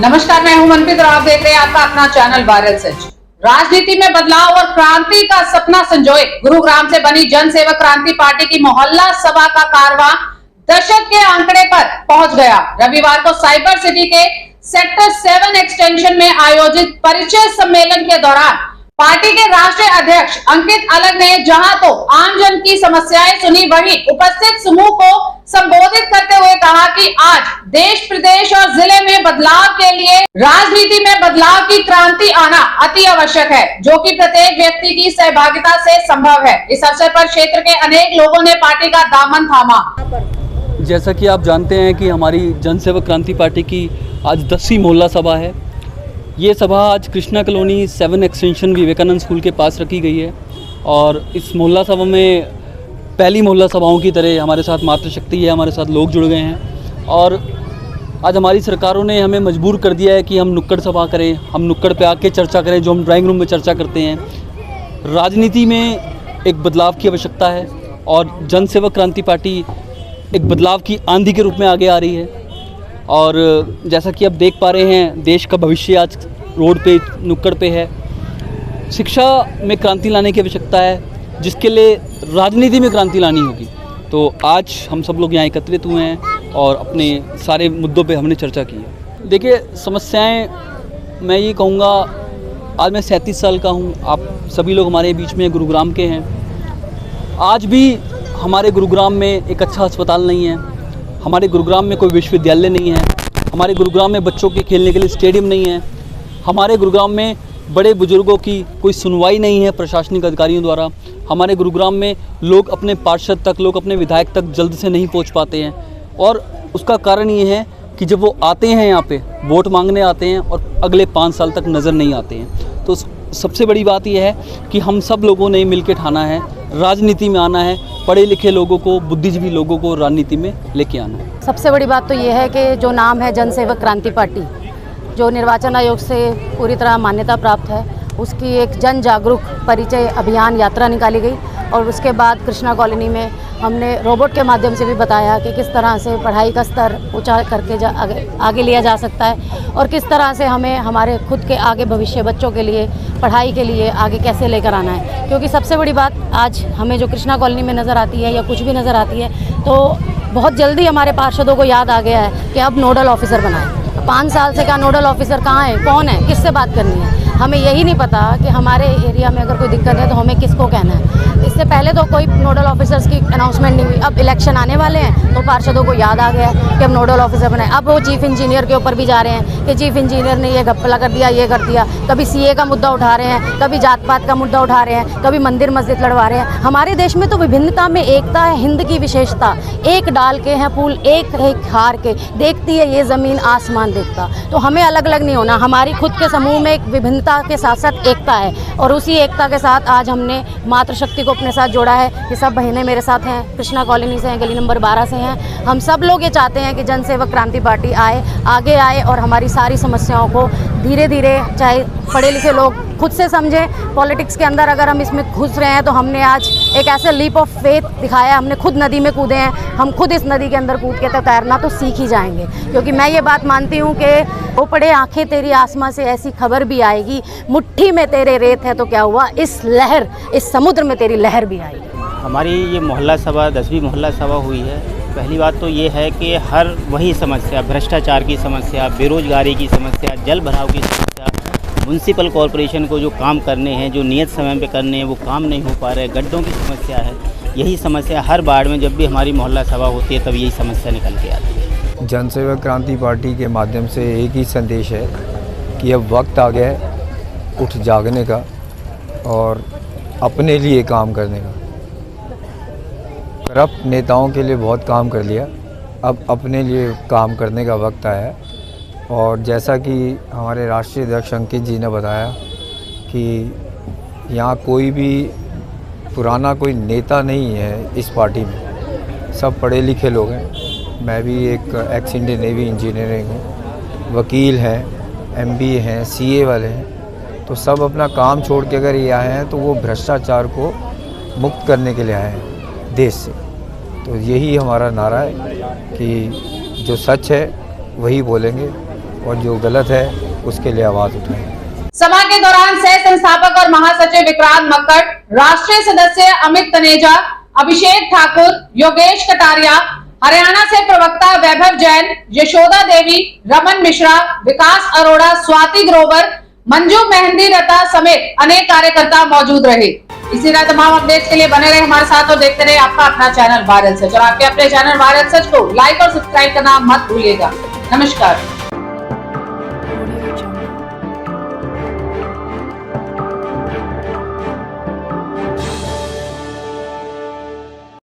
नमस्कार, मैं हूं मनप्रीत और आप देख रहे हैं आपका अपना चैनल वायरल सच। राजनीति में बदलाव और क्रांति का सपना संजोए गुरुग्राम से बनी जन सेवक क्रांति पार्टी की मोहल्ला सभा का कारवां दशक के आंकड़े पर पहुंच गया। रविवार को साइबर सिटी के सेक्टर 7 एक्सटेंशन में आयोजित परिचय सम्मेलन के दौरान पार्टी के राष्ट्रीय अध्यक्ष अंकित अलग ने जहां तो आमजन की समस्याएं सुनी, वहीं उपस्थित समूह को संबोधित करते हुए कहा कि आज देश, प्रदेश और जिले में बदलाव के लिए राजनीति में बदलाव की क्रांति आना अति आवश्यक है, जो कि प्रत्येक व्यक्ति की सहभागिता से संभव है। इस अवसर पर क्षेत्र के अनेक लोगों ने पार्टी का दामन थामा। जैसा कि आप जानते हैं कि हमारी जन सेवक क्रांति पार्टी की आज 10वीं मोहल्ला सभा है। ये सभा आज Krishna colony 7 extension Vivekananda school के पास रखी गई है और इस मोहल्ला सभा में पहली मोहल्ला सभाओं की तरह हमारे साथ मातृशक्ति है, हमारे साथ लोग जुड़ गए हैं और आज हमारी सरकारों ने हमें मजबूर कर दिया है कि हम नुक्कड़ सभा करें, हम नुक्कड़ पे आके चर्चा करें, जो हम ड्राइंग रूम में चर्चा करते हैं। राजनीति में एक बदलाव की आवश्यकता है और जन सेवक क्रांति पार्टी एक बदलाव की आंधी के रूप में आगे आ रही है। और जैसा कि आप देख पा रहे हैं, देश का भविष्य आज रोड पे, नुक्कड़ पे है। शिक्षा में क्रांति लाने की आवश्यकता है, जिसके लिए राजनीति में क्रांति लानी होगी। तो आज हम सब लोग यहाँ एकत्रित हुए हैं और अपने सारे मुद्दों पे हमने चर्चा की है। देखिए, समस्याएं, मैं ये कहूँगा, आज मैं 37 साल का हूँ, आप सभी लोग हमारे बीच में गुरुग्राम के हैं। आज भी हमारे गुरुग्राम में एक अच्छा अस्पताल नहीं है, हमारे गुरुग्राम में कोई विश्वविद्यालय नहीं है, हमारे गुरुग्राम में बच्चों के खेलने के लिए स्टेडियम नहीं है, हमारे गुरुग्राम में बड़े बुजुर्गों की कोई सुनवाई नहीं है प्रशासनिक अधिकारियों द्वारा, हमारे गुरुग्राम में लोग अपने पार्षद तक, लोग अपने विधायक तक जल्द से नहीं पहुंच पाते हैं। और उसका कारण ये है कि जब वो आते हैं यहाँ पे वोट मांगने आते हैं और अगले 5 साल तक नज़र नहीं आते हैं। तो सबसे बड़ी बात यह है कि हम सब लोगों ने मिलकर ठाना है, राजनीति में आना है, पढ़े लिखे लोगों को, बुद्धिजीवी लोगों को राजनीति में लेके आना है। सबसे बड़ी बात तो ये है कि जो नाम है जन सेवक क्रांति पार्टी, जो निर्वाचन आयोग से पूरी तरह मान्यता प्राप्त है, उसकी एक जन जागरूक परिचय अभियान यात्रा निकाली गई और उसके बाद कृष्णा कॉलोनी में हमने रोबोट के माध्यम से भी बताया कि किस तरह से पढ़ाई का स्तर ऊंचा करके आगे लिया जा सकता है और किस तरह से हमें हमारे खुद के आगे भविष्य, बच्चों के लिए, पढ़ाई के लिए आगे कैसे लेकर आना है। क्योंकि सबसे बड़ी बात आज हमें जो कृष्णा कॉलोनी में नज़र आती है या कुछ भी नज़र आती है, तो बहुत जल्दी हमारे पार्षदों को याद आ गया है कि अब नोडल ऑफिसर बनाएं। 5 साल से क्या नोडल ऑफिसर कहाँ है, कौन है, किससे बात करनी है, हमें यही नहीं पता कि हमारे एरिया में अगर कोई दिक्कत है तो हमें किसको कहना है। इससे पहले तो कोई नोडल ऑफिसर्स की अनाउंसमेंट नहीं हुई। अब इलेक्शन आने वाले हैं तो पार्षदों को याद आ गया है कि अब नोडल ऑफिसर बनाए। अब वो चीफ इंजीनियर के ऊपर भी जा रहे हैं कि चीफ इंजीनियर ने ये घपला कर दिया, ये कर दिया। कभी सीए का मुद्दा उठा रहे हैं, कभी जात पात का मुद्दा उठा रहे हैं, कभी मंदिर मस्जिद लड़वा रहे हैं। हमारे देश में तो विभिन्नता में एकता है, हिंद की विशेषता। एक डाल के हैं फूल, एक हार के देखती है ये ज़मीन आसमान देखता। तो हमें अलग अलग नहीं होना, हमारी खुद के समूह में एक विभिन्नता के साथ साथ एकता है और उसी एकता के साथ आज हमने मातृशक्ति को अपने साथ जोड़ा है। ये सब बहनें मेरे साथ हैं, कृष्णा कॉलोनी से हैं, गली नंबर 12 से हैं। हम सब लोग ये चाहते हैं कि जन सेवक क्रांति पार्टी आगे आए और हमारी सारी समस्याओं को धीरे धीरे, चाहे पढ़े लिखे लोग खुद से समझें। पॉलिटिक्स के अंदर अगर हम इसमें घुस रहे हैं तो हमने आज एक ऐसे लीप ऑफ फेथ दिखाया, हमने खुद नदी में कूदे हैं, हम खुद इस नदी के अंदर कूद के तो तैरना तो सीख ही जाएंगे। क्योंकि मैं ये बात मानती हूँ कि वो पड़े आंखें तेरी आसमां से ऐसी खबर भी आएगी, मुट्ठी में तेरे रेत है तो क्या हुआ, इस लहर, इस समुद्र में तेरी लहर भी आएगी। हमारी ये मोहल्ला सभा 10वीं मोहल्ला सभा हुई है। पहली बात तो ये है कि हर वही समस्या, भ्रष्टाचार की समस्या, बेरोजगारी की समस्या, जल भराव की समस्या, म्यूनसिपल कॉरपोरेशन को जो काम करने हैं, जो नियत समय पे करने हैं, वो काम नहीं हो पा रहे, गड्ढों की समस्या है। यही समस्या हर बार में जब भी हमारी मोहल्ला सभा होती है तब यही समस्या निकल के आती है। जन सेवक क्रांति पार्टी के माध्यम से एक ही संदेश है कि अब वक्त आ गया है उठ जागने का और अपने लिए काम करने का। करप्ट नेताओं के लिए बहुत काम कर लिया, अब अपने लिए काम करने का वक्त आया है। और जैसा कि हमारे राष्ट्रीय अध्यक्ष अंकित जी ने बताया कि यहाँ कोई भी पुराना कोई नेता नहीं है इस पार्टी में, सब पढ़े लिखे लोग हैं। मैं भी एक एक्स इंडियन नेवी इंजीनियरिंग हूँ, वकील हैं, एमबीए हैं, सीए वाले हैं। तो सब अपना काम छोड़ के अगर ये आए हैं तो वो भ्रष्टाचार को मुक्त करने के लिए आए हैं देश से। तो यही हमारा नारा है कि जो सच है वही बोलेंगे और जो गलत है उसके लिए आवाज़ उठाएं। सभा के दौरान सह संस्थापक और महासचिव विक्रांत मक्कड़, राष्ट्रीय सदस्य अमित तनेजा, अभिषेक ठाकुर, योगेश कटारिया, हरियाणा से प्रवक्ता वैभव जैन, यशोदा देवी, रमन मिश्रा, विकास अरोड़ा, स्वाति ग्रोवर, मंजू मेहंदी रता समेत अनेक कार्यकर्ता मौजूद रहे। इसी तरह तमाम अपडेट्स के लिए बने रहे हमारे साथ और देखते रहे आपका अपना चैनल वायरल सच। और आपके अपने चैनल वायरल सच को लाइक और सब्सक्राइब करना मत भूलिएगा। नमस्कार।